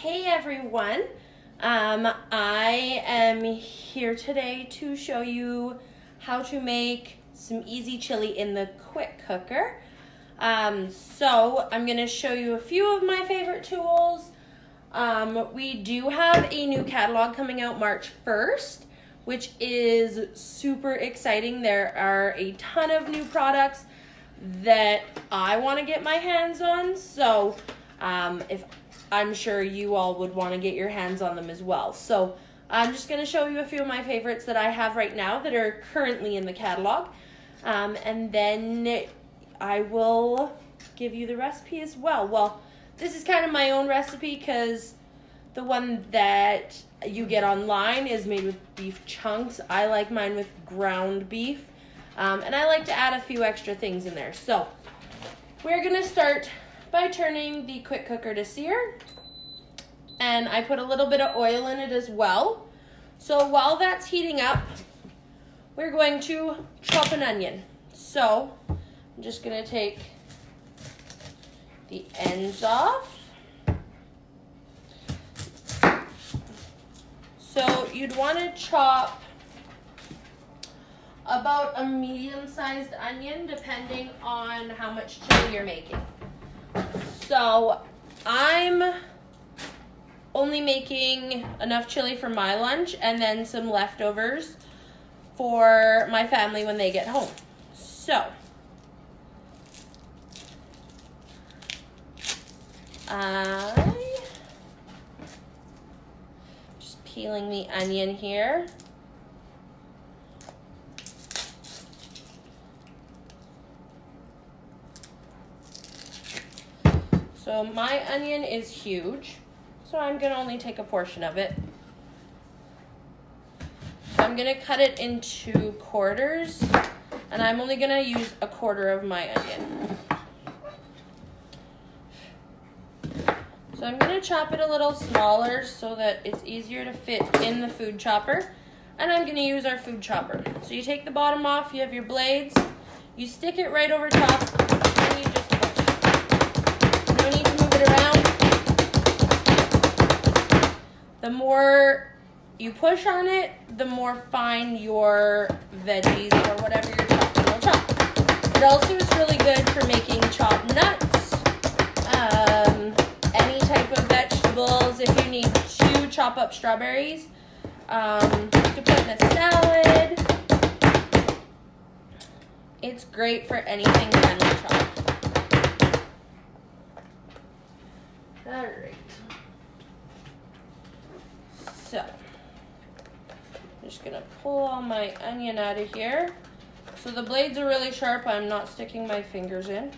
Hey everyone, I am here today to show you how to make some easy chili in the quick cooker. So I'm going to show you a few of my favorite tools. We do have a new catalog coming out March 1st, which is super exciting. There are a ton of new products that I want to get my hands on, so if I'm sure you all would want to get your hands on them as well. So I'm just going to show you a few of my favorites that I have right now that are currently in the catalog. And then I will give you the recipe as well. Well, this is kind of my own recipe because the one that you get online is made with beef chunks. I like mine with ground beef. And I like to add a few extra things in there. So we're going to start by turning the quick cooker to sear, and I put a little bit of oil in it as well. So while that's heating up, we're going to chop an onion. So I'm just going to take the ends off. So you'd want to chop about a medium-sized onion depending on how much chili you're making. So I'm only making enough chili for my lunch and then some leftovers for my family when they get home. So I'm just peeling the onion here. So my onion is huge, so I'm going to only take a portion of it. So I'm going to cut it into quarters, and I'm only going to use a quarter of my onion. So I'm going to chop it a little smaller so that it's easier to fit in the food chopper, and I'm going to use our food chopper. So you take the bottom off, you have your blades, you stick it right over top, and you just no need to move it around. The more you push on it, the more fine your veggies or whatever you're chopping will chop. It also is really good for making chopped nuts, any type of vegetables. If you need to chop up strawberries, to put in a salad. It's great for anything finely chopped. Alright, so I'm just gonna pull all my onion out of here. So the blades are really sharp, I'm not sticking my fingers in.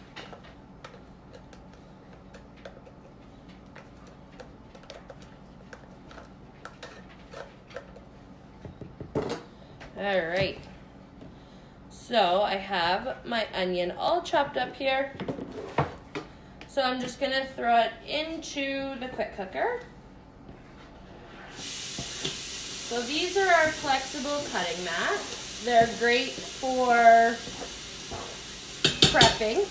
Alright, so I have my onion all chopped up here. So I'm just going to throw it into the quick cooker. So these are our flexible cutting mats. They're great for prepping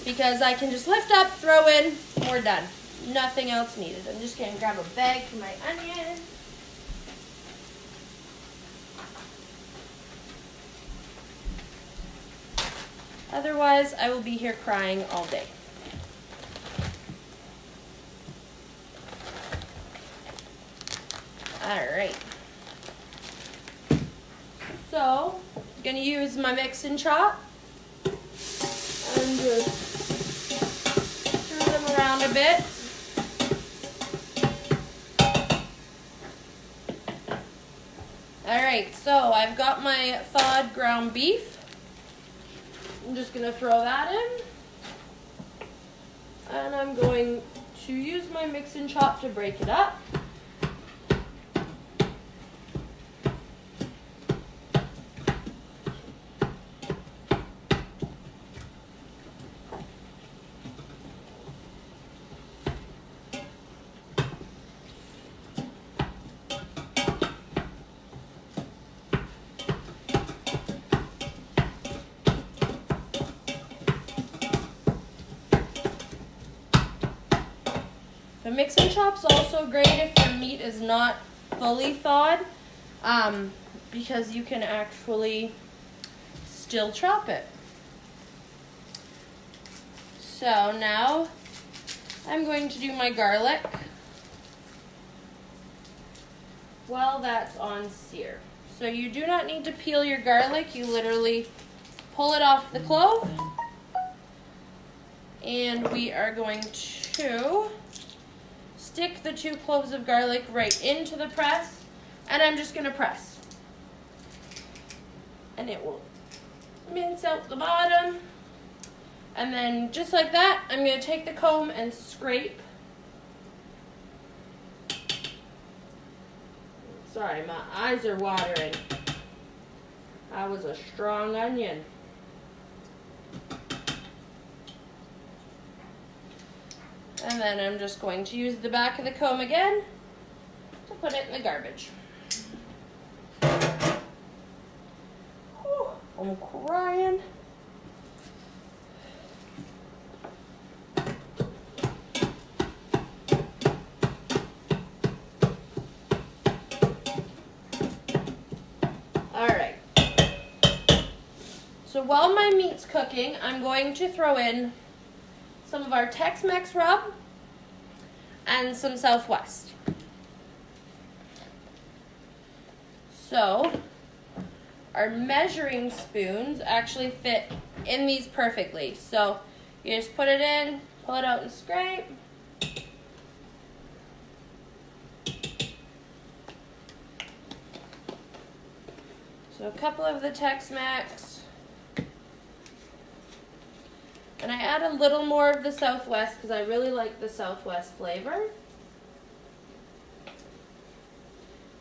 because I can just lift up, throw in, we're done. Nothing else needed. I'm just going to grab a bag for my onion. Otherwise, I will be here crying all day. Alright. So, I'm going to use my mix and chop. And just stir them around a bit. Alright, so I've got my thawed ground beef. I'm just going to throw that in, and I'm going to use my mix and chop to break it up. The mix and chop's also great if your meat is not fully thawed, because you can actually still chop it. So now I'm going to do my garlic while that's on sear. So you do not need to peel your garlic, you literally pull it off the clove. And we are going to stick the 2 cloves of garlic right into the press, and I'm just gonna press. And it will mince out the bottom. And then just like that, I'm gonna take the comb and scrape. Sorry, my eyes are watering. That was a strong onion. And then I'm just going to use the back of the comb again to put it in the garbage. Whew, I'm crying. Alright. So while my meat's cooking, I'm going to throw in some of our Tex-Mex rub and some Southwest. So our measuring spoons actually fit in these perfectly. So you just put it in, pull it out and scrape. So a couple of the Tex-Mex. And I add a little more of the Southwest because I really like the Southwest flavor.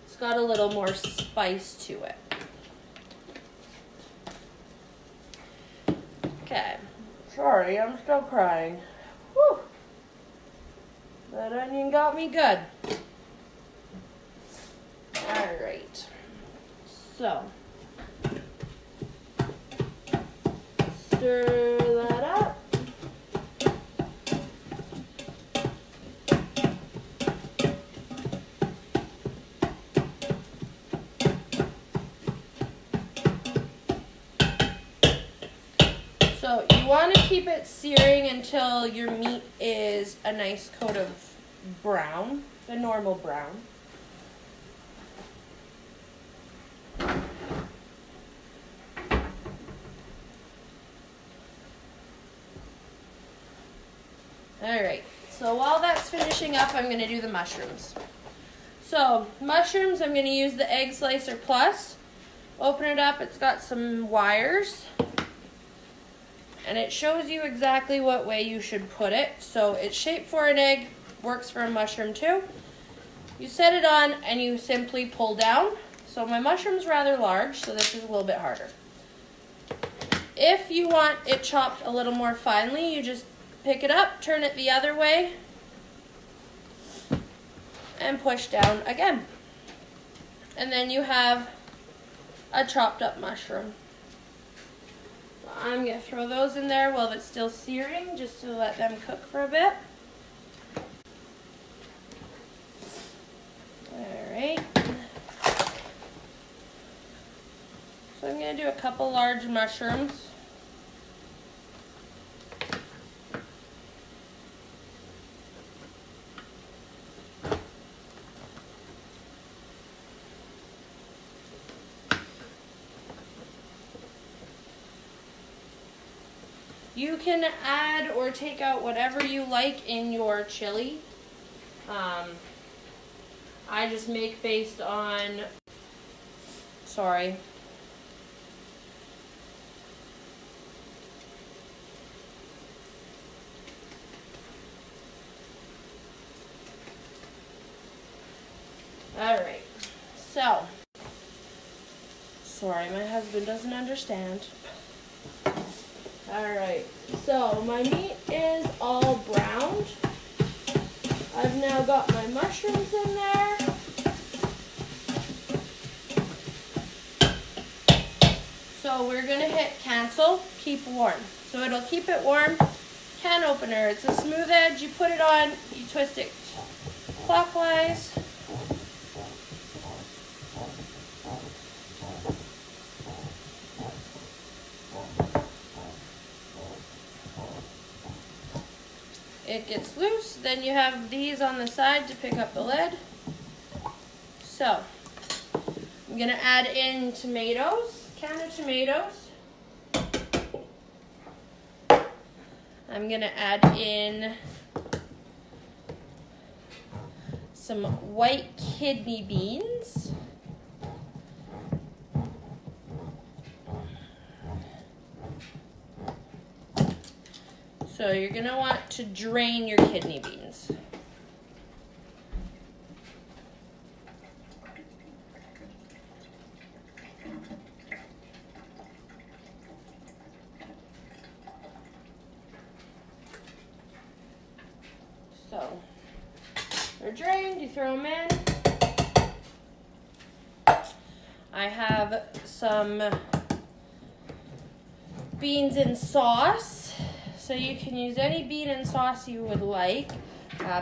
It's got a little more spice to it. Okay. Sorry, I'm still crying. Whew. That onion got me good. Alright. So, stir that up. So you want to keep it searing until your meat is a nice coat of brown, the normal brown. Alright, so while that's finishing up, I'm going to do the mushrooms. So, mushrooms, I'm going to use the Egg Slicer Plus. Open it up, it's got some wires. And it shows you exactly what way you should put it. So, it's shaped for an egg, works for a mushroom too. You set it on and you simply pull down. So, my mushroom's rather large, so this is a little bit harder. If you want it chopped a little more finely, you just pick it up, turn it the other way, and push down again. And then you have a chopped up mushroom. So I'm going to throw those in there while it's still searing, just to let them cook for a bit. Alright. So I'm going to do a couple large mushrooms. You can add or take out whatever you like in your chili. I just make based on, sorry. Alright, so, sorry, my husband doesn't understand. Alright, so my meat is all browned. I've now got my mushrooms in there. So we're going to hit cancel, keep warm. So it'll keep it warm. Can opener, it's a smooth edge. You put it on, you twist it clockwise. It gets loose, then you have these on the side to pick up the lid. So, I'm gonna add in tomatoes, can of tomatoes. I'm gonna add in some white kidney beans. So you're gonna want to drain your kidney beans. So they're drained, you throw them in. I have some beans in sauce. So you can use any bean and sauce you would like.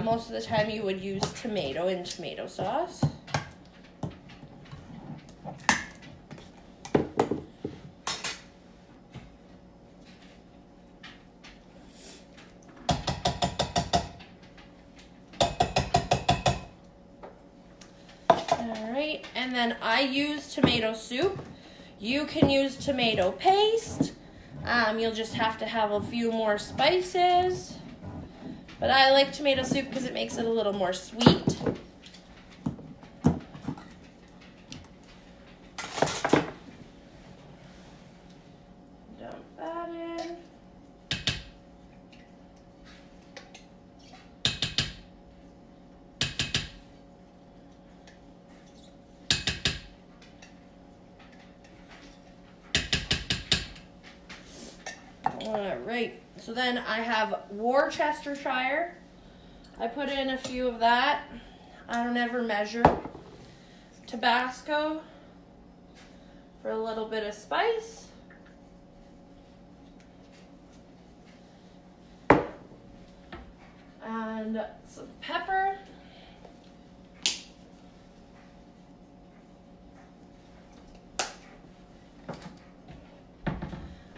Most of the time you would use tomato and tomato sauce. Alright, and then I use tomato soup. You can use tomato paste. You'll just have to have a few more spices. But I like tomato soup because it makes it a little more sweet. Dump that in. All right, so then I have Worcestershire. I put in a few of that. I don't ever measure. Tabasco for a little bit of spice. And some pepper.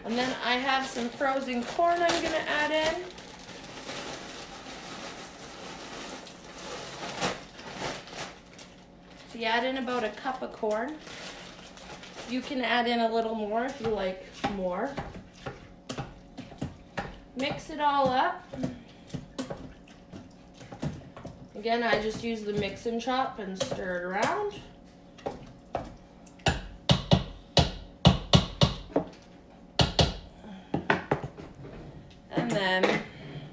And then I have some frozen corn I'm gonna add in. So you add in about a cup of corn. You can add in a little more if you like more. Mix it all up. Again, I just use the mix and chop and stir it around. And then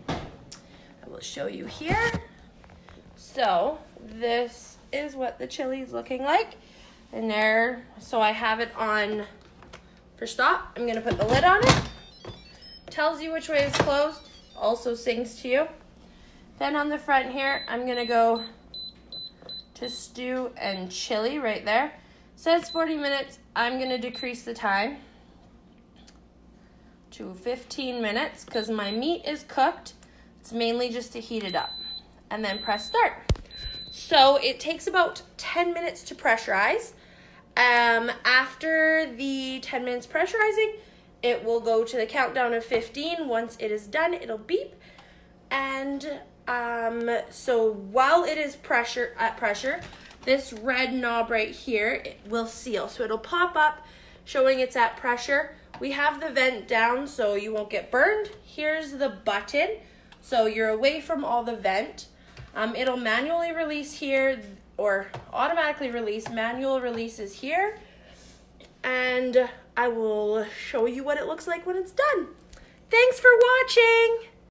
I will show you here. So this is what the chili is looking like. And there, so I have it on for stop. I'm gonna put the lid on it. Tells you which way is closed, also sings to you. Then on the front here, I'm gonna go to stew and chili right there. Says 40 minutes, I'm gonna decrease the time to 15 minutes because my meat is cooked. It's mainly just to heat it up. And then press start. So it takes about 10 minutes to pressurize. After the 10 minutes pressurizing, it will go to the countdown of 15. Once it is done, it'll beep. And so while it is at pressure, this red knob right here, it will seal. So it'll pop up showing it's at pressure. We have the vent down so you won't get burned. Here's the button. So you're away from all the vent. It'll manually release here or automatically release. Manual release is here. And I will show you what it looks like when it's done. Thanks for watching.